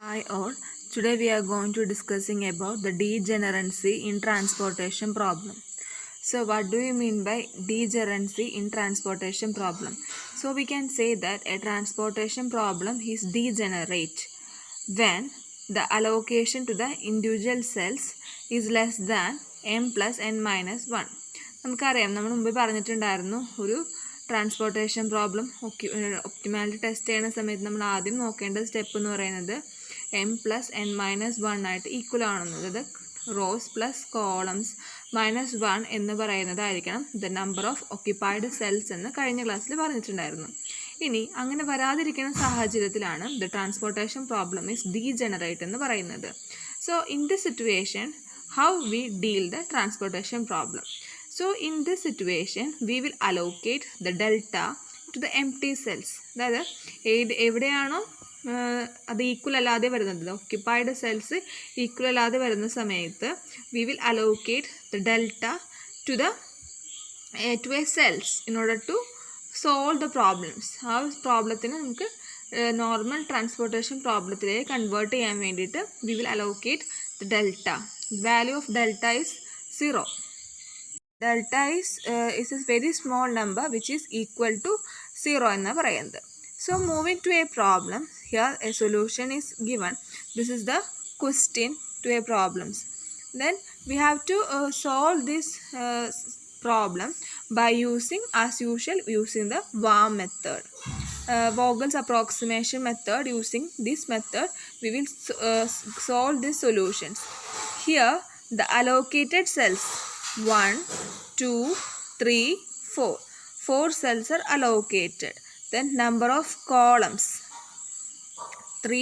Hi all, today we are going to discussing about the degeneracy in transportation problem. So what do you mean by degeneracy in transportation problem? So we can say that a transportation problem is degenerate when the allocation to the individual cells is less than m plus n minus 1. നമുക്കറിയാം നമ്മൾ മുമ്പ് പറഞ്ഞിട്ടുണ്ടായിരുന്നു ഒരു transportation problem optimality test ചെയ്യുന്ന സമയത്ത് നമ്മൾ ആദ്യം നോക്കേണ്ട സ്റ്റെപ്പ് എന്ന് പറയുന്നത് m plus n minus 1 ആയിട്ട് ഈക്വൽ ആണെന്നത്, അതായത് റോസ് പ്ലസ് കോളംസ് മൈനസ് 1 എന്ന് പറയുന്നതായിരിക്കണം the number of occupied cells എന്ന് കഴിഞ്ഞ ക്ലാസ്സിൽ പറഞ്ഞിട്ടുണ്ടായിരുന്നു. ഇനി അങ്ങനെ വരാതിരിക്കുന്ന സാഹചര്യത്തിലാണ് the transportation problem is degenerate എന്ന് പറയുന്നത്. So in this situation how we deal the transportation problem. So in this situation we will allocate the delta to the empty cells. അതായത് എവിടെയാണോ അത് ഈക്വൽ അല്ലാതെ വരുന്നത്, ഒക്യുപ്പൈഡ് സെൽസ് ഈക്വൽ അല്ലാതെ വരുന്ന സമയത്ത് we will allocate the delta to a cells in order to solve the problems. ആ പ്രോബ്ലത്തിന് നമുക്ക് നോർമൽ ട്രാൻസ്പോർട്ടേഷൻ പ്രോബ്ലത്തിലേക്ക് കൺവേർട്ട് ചെയ്യാൻ വേണ്ടിയിട്ട് we will allocate the delta. Value of delta is 0. Delta is a very small number which is equal to 0 എന്ന് പറയുന്നത്. So moving to a problem, here a solution is given. This is the question to a problem. Then we have to solve this problem by using, as usual, using the VAM method. Vogel's approximation method. Using this method we will solve these solutions. Here the allocated cells 1, 2, 3, 4 cells are allocated. Then number of columns 3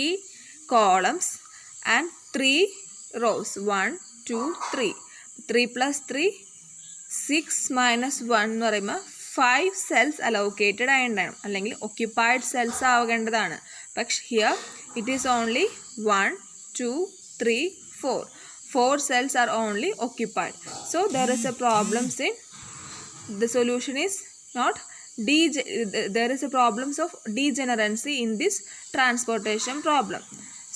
columns and 3 rows 1, 2, 3. 3 plus 3 6 minus 1 എന്ന് പറയുമ്പോൾ 5 cells allocated ആയിട്ടുണ്ടാകും, അല്ലെങ്കിൽ occupied cells ആവേണ്ടതാണ്. പക്ഷെ here it is only 1, 2, 3, 4 cells are only occupied. So there is a problem in the solution is not there is a problems of degeneracy in this transportation problem.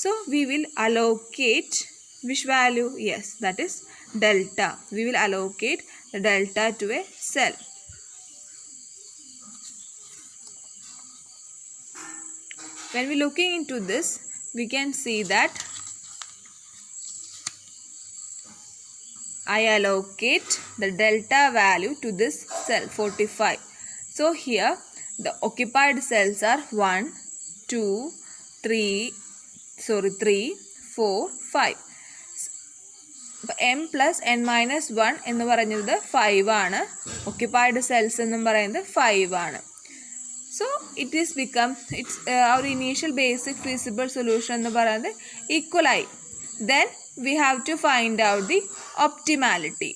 So we will allocate which value? Yes, that is delta. We will allocate the delta to a cell. When we looking into this, we can see that I allocate the delta value to this cell 45. So here the occupied cells are 1, 2, 3, 4, 5. m plus n minus 1 എന്ന് പറയുന്നത് 5 ആണ്, occupied cells എന്നും പറയുന്നത് 5 ആണ്. So it is become our initial basic feasible solution എന്ന് പറയുന്നത് equal ആയി. Then we have to find out the optimality.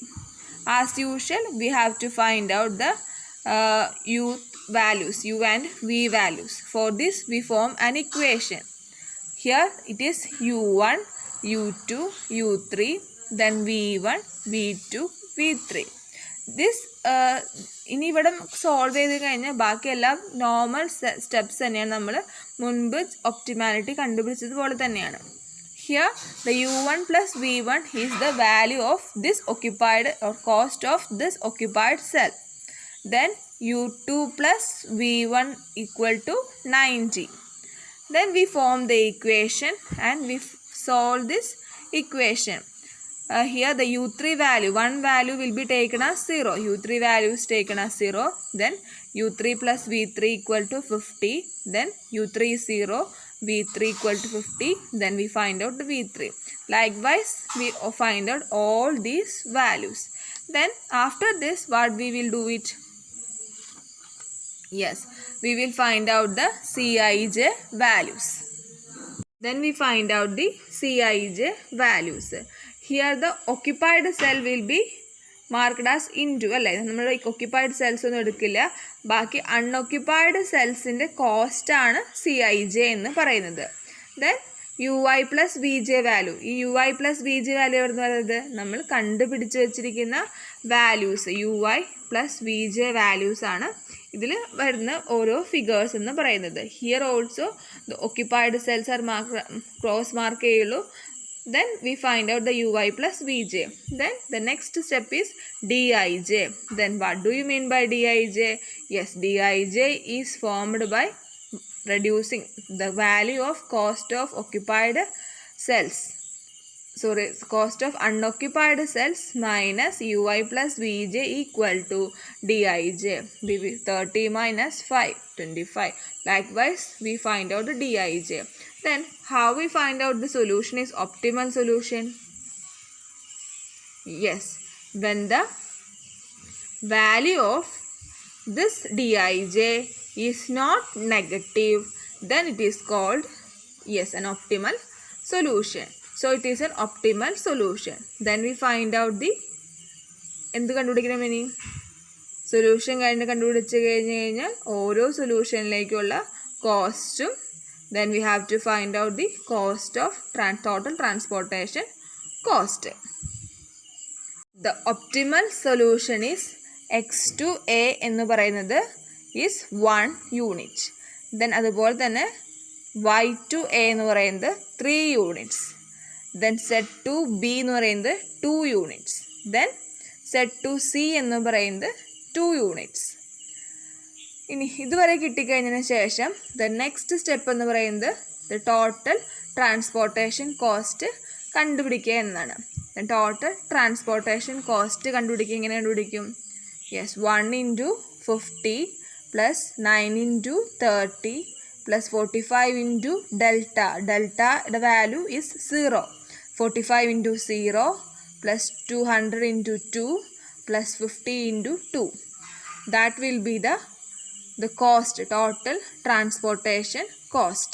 As usual, we have to find out the u values, u and v values. For this we form an equation. Here it is u1, u2, u3, then v1, v2, v3. This ഇനി ഇവിടെ solve ചെയ്ത് കഴിഞ്ഞാൽ ബാക്കിയെല്ലാം normal steps തന്നെയാണ്, നമ്മൾ മുൻപ് optimality കണ്ടുപിടിച്ചതുപോലെ തന്നെയാണ്. Here the u1 plus v1 is the value of this occupied or cost of this occupied cell. Then u2 plus v1 equal to 90. Then we form the equation and we solve this equation. Here the u3 value, one value will be taken as 0. u3 value is taken as 0. Then u3 plus v3 equal to 50. Then u3 is 0. v3 equal to 50. Then we find out the v3. Likewise we find out all these values. Then after this what we will do it? Yes, we will find out the Cij values. Then we find out the Cij values. Here the occupied cell will be marked as into, അല്ലേ, നമ്മൾ occupied cells ഒന്നും എടുക്കില്ല, ബാക്കി unoccupied സെൽസിൻ്റെ കോസ്റ്റാണ് Cij എന്ന് പറയുന്നത്. Then ui plus v j value, ഈ ui plus v j value എവിടെ നിന്ന് പറയുന്നത്, നമ്മൾ കണ്ടുപിടിച്ച് വെച്ചിരിക്കുന്ന values ui plus v j values ആണ് ഇതിൽ വരുന്ന ഓരോ ഫിഗേഴ്സ് എന്ന് പറയുന്നത്. Here also the occupied cells are cross mark ചെയ്യുള്ളൂ. Then we find out the ui plus vj. Then the next step is dij. Then what do you mean by dij? Yes, dij is formed by reducing the value of cost of occupied cells. Sorry, cost of unoccupied cells minus ui plus vj equal to dij. 30 minus 5, 25. Likewise, we find out the dij. Then how we find out the solution is optimal solution? Yes, when the value of this dij is not negative, then it is called, yes, an optimal solution. So it is an optimal solution. Then we find out the എന്ത് കണ്ടുപിടിക്കണം ഇനി? Solution കണ്ടുപിടിച്ച് കഴിഞ്ഞാൽ ഓരോ സൊല്യൂഷനിലേക്കുള്ള കോസ്റ്റും. Then we have to find out the cost of total transportation cost. The optimal solution is x to a എന്ന് പറയുന്നത് is 1 unit. Then അതുപോലെ തന്നെ y to a എന്ന് പറയുന്നത് 3 units. Then z to b എന്ന് പറയുന്നത് 2 units. Then z to c എന്ന് പറയുന്നത് 2 units. ഇനി ഇതുവരെ കിട്ടിക്കഴിഞ്ഞതിന് ശേഷം ദ നെക്സ്റ്റ് സ്റ്റെപ്പ് എന്ന് പറയുന്നത് ദ ടോട്ടൽ ട്രാൻസ്പോർട്ടേഷൻ കോസ്റ്റ് കണ്ടുപിടിക്കുക എന്നതാണ്. ദ ടോട്ടൽ ട്രാൻസ്പോർട്ടേഷൻ കോസ്റ്റ് കണ്ടുപിടിക്കുക എങ്ങനെ കണ്ടുപിടിക്കും? Yes, 1 into 50 plus 9 into 30 plus 45 into delta. Deltaയുടെ value is 0. 45 into 0 plus 200 into 2 plus 50 into 2. That will be the cost, total transportation cost.